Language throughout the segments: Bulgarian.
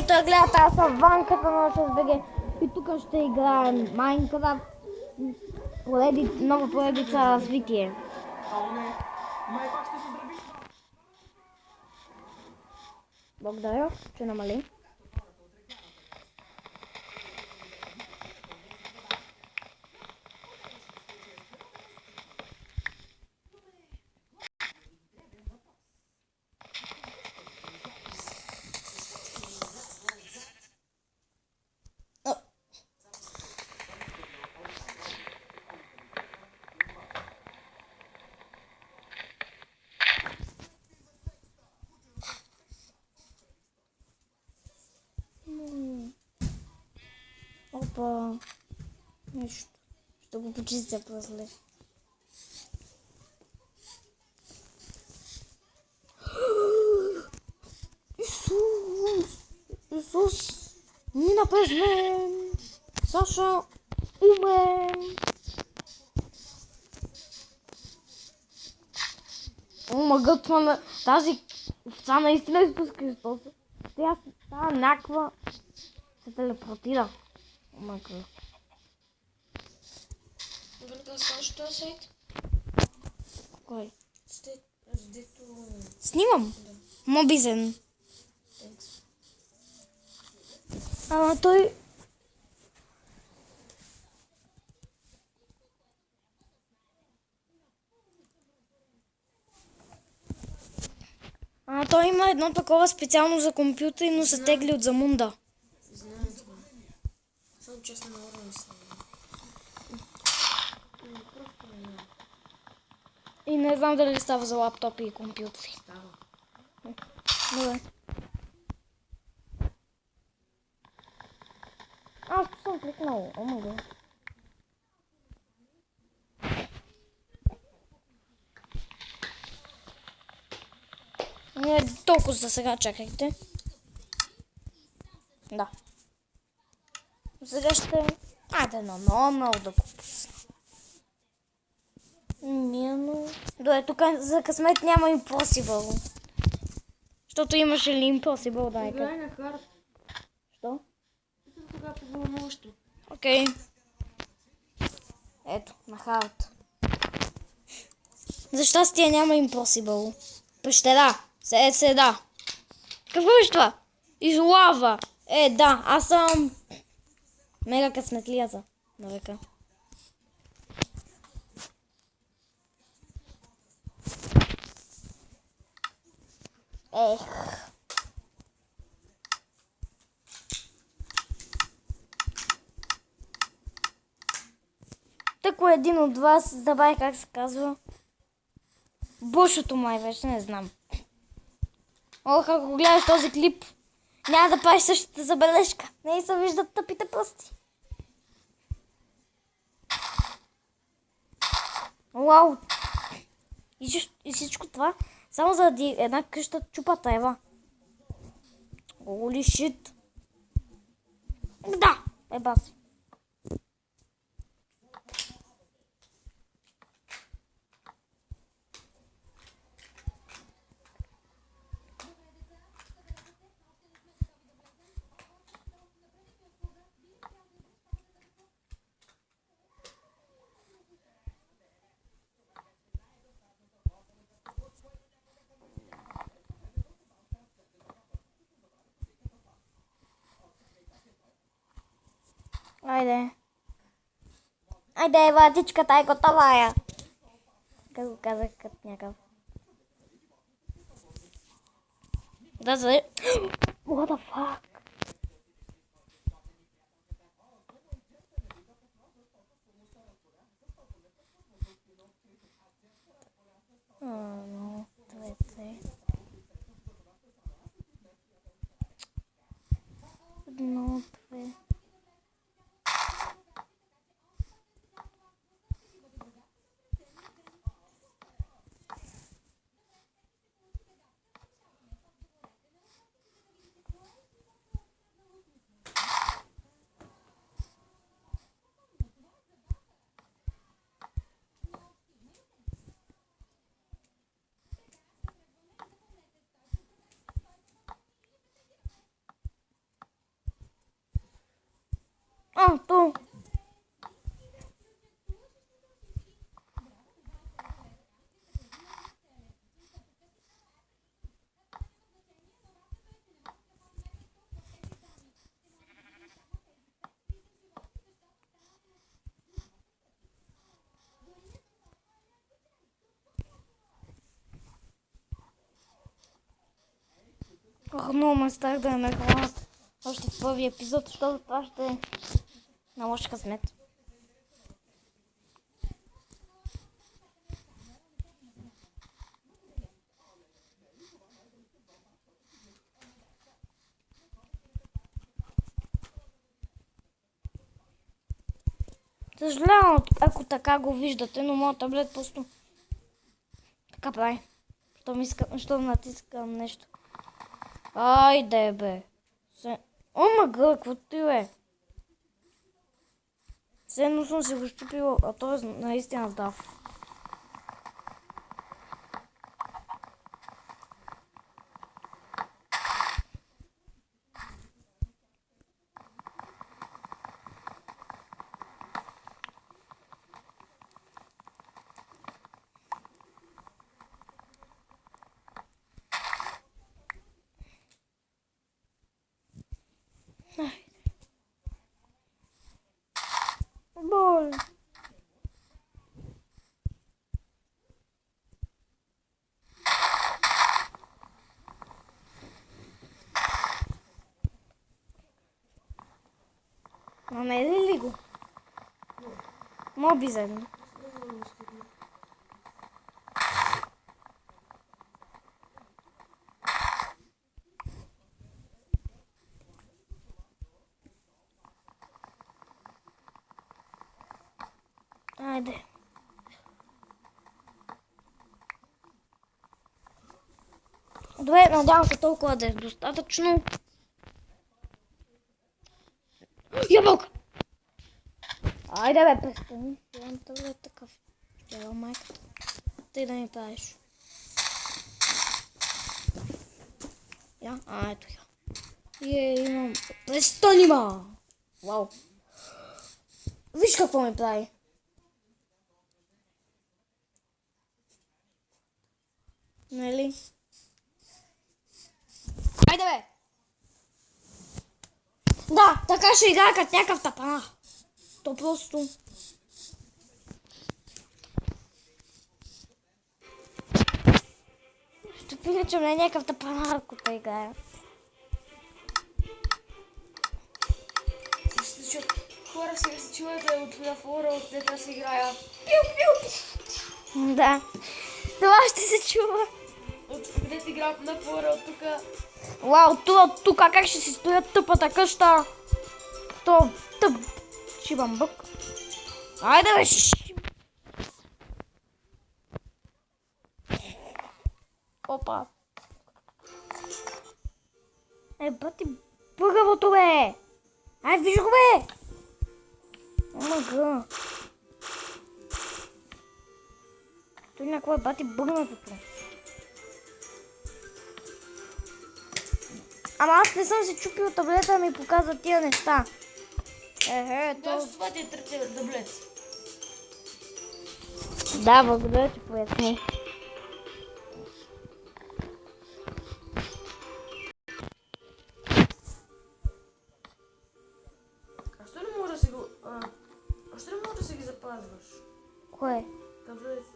които гледат, аз съм Ванката на ШСБГ и тук ще играем Майнкрафт, нова поредица развитие. Благодаря, че намали. Опа, нещо. Ще го почистя после. Исус, мина през мен. Саша, умрем. Мъгътва тази овца наистина Исус Христос. Тя става някаква, се телепортира. Мъгът. Добре, да сложиш този сайт? Кой? Дето... Снимам. Да. Мобизен. Thanks. Ама той... Той има едно такова специално за компютър, но се тегли от Замунда. Знам това. Само честно на уровен съм. Просто не знам. И не знам дали става за лаптопи и компютри. Става. Добре. Аз съм кликнал. О май гад. Не, толкова за сега, чакайте. Да. Сега ще... Айде, много да попусна. Милно. Добре, тук за късмет няма Impossible. Защото имаше ли Impossible, да не Играй на хард. Що? Когато било нощо. Окей. Ето, на хард. За щастие няма Impossible. Пещера. Седа. Какво е това? Излава. Да, аз съм мега късметлията на века. Тако един от вас, забравих как се казва. Бушото май вече, не знам. Ох, ако гледаш този клип, няма да правиш същата забележка. Не се виждат тъпите пръсти. Вау! И всичко това само заради една къща чупа трева. Holy shit! Да! Баси. Айде, ватичката е готова. Как го казах като някакъв. Да, за... What the fuck? No, двете. Едно, две. А, то. Ох, много ме страх да ме хванат още в първи епизод, защото това ще е на лош късмет. Съжалявам, ако така го виждате, но моят таблет просто така прави. Щом натискам нещо. Айде бе. О, мага, какво ти бе? Все едно съм си го щупила, а той е наистина здрав. Бол. Намери ли го? Моби заедно. Айде. Добре, надявам се толкова да е достатъчно. Ябълка! Айде бе, престани. Имам таблет такъв. Тя майката. Тъй да ми правиш. Я? Ето я. Имам... Престани ма! Вау. Виж какво ми прави. Нали? Айде бе! Да, така ще играя като някакъв тапанар. То просто... Ще приличам на някакъв тапанар, ако те играя. Хора сега се чувате от на фора, от дета се играя. Да. Това ще се чува. От къде си играл на фора, от тука. Вау, тук как ще си стоят тъпата къща? То тъп шибамбък. Айде бе! Опа. Бати, бъгавото бе! Ай, виж го бе! Омага. Той някаква бати бъгнатото. Ама аз не съм си чупил таблета, ми показва тия неща. Да, това ти е третия таблет. Да, благодаря, че поясни. А що не може да си го... А що не може да си ги запазваш? Кое? Таблетите.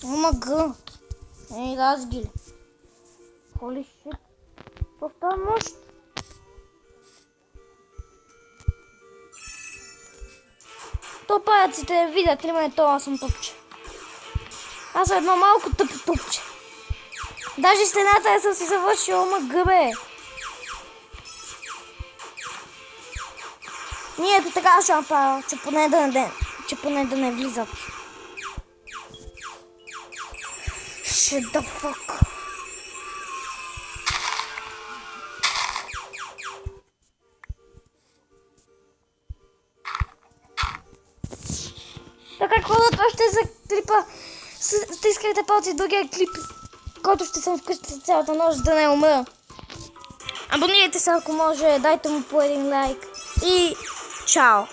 Омага. Ей, разгили. Holy shit. В тази нощ. То паяците видят ли ме, то аз съм топче. Аз съм едно малко тъпо топче. Даже стената я съм си завършила, омага бе. Ние ето така ще направя, че поне да не влизат. Shit the fuck. хората още за клипа. Стискайте палци другия клип, който ще съм вкъщи цялата нощ, да не умра. Абонирайте се, ако може, дайте му по един лайк. И чао!